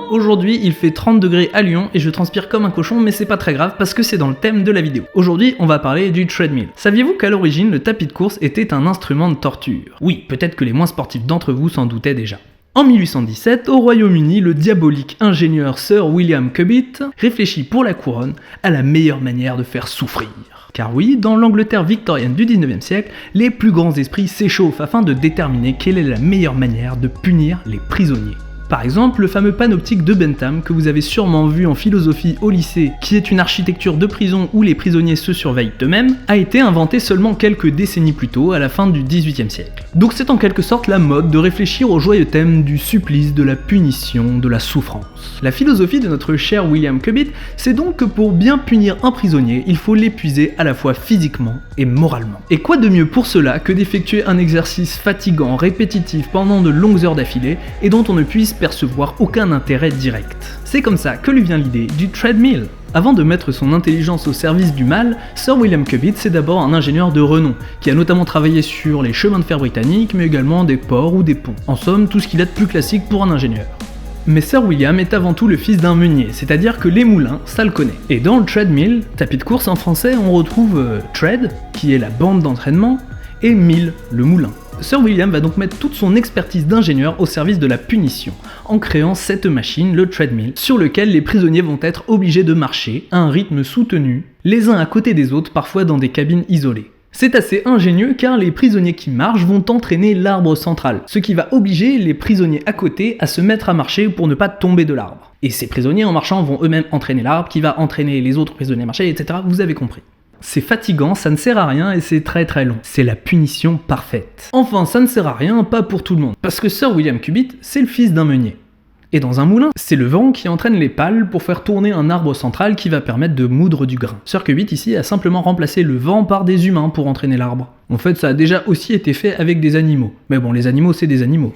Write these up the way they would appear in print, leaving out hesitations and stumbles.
Aujourd'hui, il fait 30 degrés à Lyon et je transpire comme un cochon, mais c'est pas très grave parce que c'est dans le thème de la vidéo. Aujourd'hui, on va parler du treadmill. Saviez-vous qu'à l'origine, le tapis de course était un instrument de torture? Oui, peut-être que les moins sportifs d'entre vous s'en doutaient déjà. En 1817, au Royaume-Uni, le diabolique ingénieur Sir William Cubitt réfléchit pour la couronne à la meilleure manière de faire souffrir. Car oui, dans l'Angleterre victorienne du 19e siècle, les plus grands esprits s'échauffent afin de déterminer quelle est la meilleure manière de punir les prisonniers. Par exemple, le fameux panoptique de Bentham que vous avez sûrement vu en philosophie au lycée, qui est une architecture de prison où les prisonniers se surveillent eux-mêmes, a été inventé seulement quelques décennies plus tôt, à la fin du 18e siècle. Donc c'est en quelque sorte la mode de réfléchir au joyeux thème du supplice, de la punition, de la souffrance. La philosophie de notre cher William Cubitt, c'est donc que pour bien punir un prisonnier, il faut l'épuiser à la fois physiquement et moralement. Et quoi de mieux pour cela que d'effectuer un exercice fatigant, répétitif pendant de longues heures d'affilée, et dont on ne puisse percevoir aucun intérêt direct. C'est comme ça que lui vient l'idée du treadmill. Avant de mettre son intelligence au service du mal, Sir William Cubitt c'est d'abord un ingénieur de renom, qui a notamment travaillé sur les chemins de fer britanniques, mais également des ports ou des ponts. En somme, tout ce qu'il y a de plus classique pour un ingénieur. Mais Sir William est avant tout le fils d'un meunier, c'est-à-dire que les moulins, ça le connaît. Et dans le treadmill, tapis de course en français, on retrouve tread, qui est la bande d'entraînement, et mill, le moulin. Sir William va donc mettre toute son expertise d'ingénieur au service de la punition, en créant cette machine, le treadmill, sur lequel les prisonniers vont être obligés de marcher à un rythme soutenu, les uns à côté des autres, parfois dans des cabines isolées. C'est assez ingénieux car les prisonniers qui marchent vont entraîner l'arbre central, ce qui va obliger les prisonniers à côté à se mettre à marcher pour ne pas tomber de l'arbre. Et ces prisonniers en marchant vont eux-mêmes entraîner l'arbre qui va entraîner les autres prisonniers à marcher, etc. Vous avez compris. C'est fatigant, ça ne sert à rien et c'est très très long. C'est la punition parfaite. Enfin, ça ne sert à rien, pas pour tout le monde. Parce que Sir William Cubitt, c'est le fils d'un meunier. Et dans un moulin, c'est le vent qui entraîne les pales pour faire tourner un arbre central qui va permettre de moudre du grain. Sir Cubitt ici a simplement remplacé le vent par des humains pour entraîner l'arbre. En fait, ça a déjà aussi été fait avec des animaux. Mais bon, les animaux, c'est des animaux.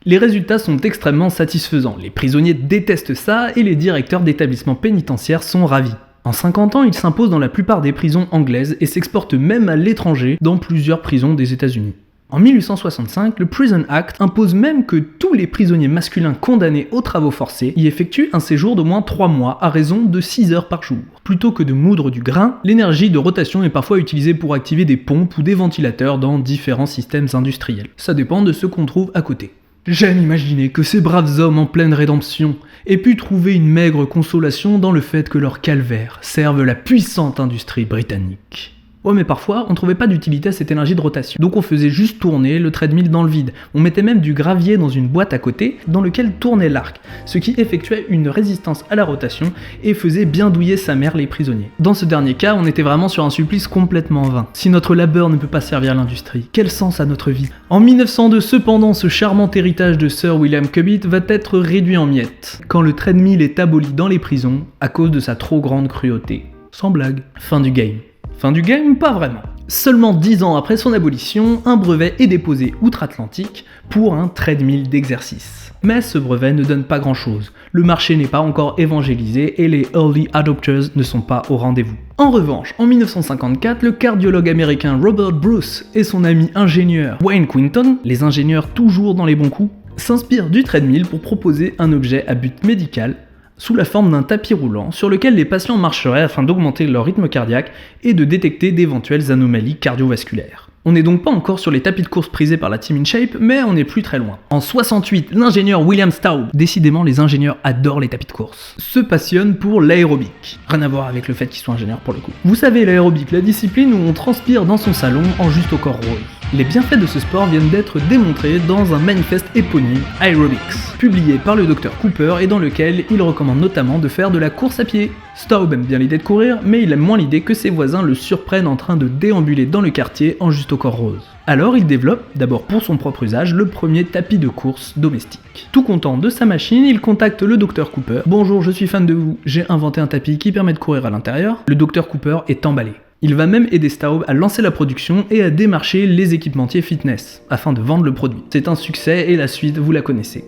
Les résultats sont extrêmement satisfaisants. Les prisonniers détestent ça et les directeurs d'établissements pénitentiaires sont ravis. En 50 ans, il s'impose dans la plupart des prisons anglaises et s'exporte même à l'étranger dans plusieurs prisons des États-Unis. En 1865, le Prison Act impose même que tous les prisonniers masculins condamnés aux travaux forcés y effectuent un séjour d'au moins 3 mois à raison de 6 heures par jour. Plutôt que de moudre du grain, l'énergie de rotation est parfois utilisée pour activer des pompes ou des ventilateurs dans différents systèmes industriels. Ça dépend de ce qu'on trouve à côté. J'aime imaginer que ces braves hommes en pleine rédemption aient pu trouver une maigre consolation dans le fait que leur calvaire serve la puissante industrie britannique. Ouais, mais parfois, on trouvait pas d'utilité à cette énergie de rotation. Donc on faisait juste tourner le treadmill dans le vide. On mettait même du gravier dans une boîte à côté, dans lequel tournait l'arc, ce qui effectuait une résistance à la rotation et faisait bien douiller sa mère les prisonniers. Dans ce dernier cas, on était vraiment sur un supplice complètement vain. Si notre labeur ne peut pas servir l'industrie, quel sens a notre vie? En 1902, cependant, ce charmant héritage de Sir William Cubitt va être réduit en miettes, quand le treadmill est aboli dans les prisons à cause de sa trop grande cruauté. Sans blague. Fin du game. Fin du game, pas vraiment. Seulement 10 ans après son abolition, un brevet est déposé outre-Atlantique pour un treadmill d'exercice. Mais ce brevet ne donne pas grand-chose. Le marché n'est pas encore évangélisé et les early adopters ne sont pas au rendez-vous. En revanche, en 1954, le cardiologue américain Robert Bruce et son ami ingénieur Wayne Quinton, les ingénieurs toujours dans les bons coups, s'inspirent du treadmill pour proposer un objet à but médical sous la forme d'un tapis roulant sur lequel les patients marcheraient afin d'augmenter leur rythme cardiaque et de détecter d'éventuelles anomalies cardiovasculaires. On n'est donc pas encore sur les tapis de course prisés par la Team InShape, mais on n'est plus très loin. En 68, l'ingénieur William Staub, décidément les ingénieurs adorent les tapis de course, se passionne pour l'aérobic. Rien à voir avec le fait qu'ils soient ingénieurs pour le coup. Vous savez, l'aérobic, la discipline où on transpire dans son salon en juste au corps rose. Les bienfaits de ce sport viennent d'être démontrés dans un manifeste éponyme, Aerobics, publié par le Dr Cooper et dans lequel il recommande notamment de faire de la course à pied. Staub aime bien l'idée de courir, mais il aime moins l'idée que ses voisins le surprennent en train de déambuler dans le quartier en juste au corps rose. Alors il développe, d'abord pour son propre usage, le premier tapis de course domestique. Tout content de sa machine, il contacte le Dr Cooper. « Bonjour, je suis fan de vous, j'ai inventé un tapis qui permet de courir à l'intérieur. » Le Dr Cooper est emballé. Il va même aider Staub à lancer la production et à démarcher les équipementiers fitness, afin de vendre le produit. C'est un succès et la suite, vous la connaissez.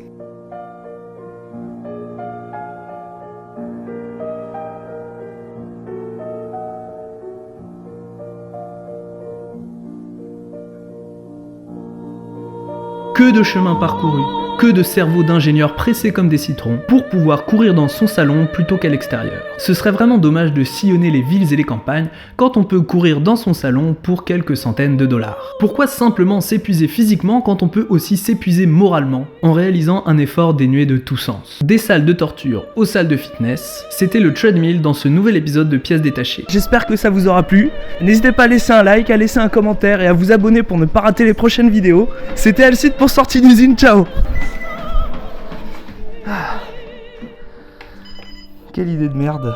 Que de chemin parcouru, Que de cerveaux d'ingénieurs pressés comme des citrons pour pouvoir courir dans son salon plutôt qu'à l'extérieur. Ce serait vraiment dommage de sillonner les villes et les campagnes quand on peut courir dans son salon pour quelques centaines de dollars. Pourquoi simplement s'épuiser physiquement quand on peut aussi s'épuiser moralement en réalisant un effort dénué de tout sens? Des salles de torture aux salles de fitness, c'était le treadmill dans ce nouvel épisode de Pièces détachées. J'espère que ça vous aura plu. N'hésitez pas à laisser un like, à laisser un commentaire et à vous abonner pour ne pas rater les prochaines vidéos. C'était Alcide pour Sortie d'usine, ciao. Quelle idée de merde.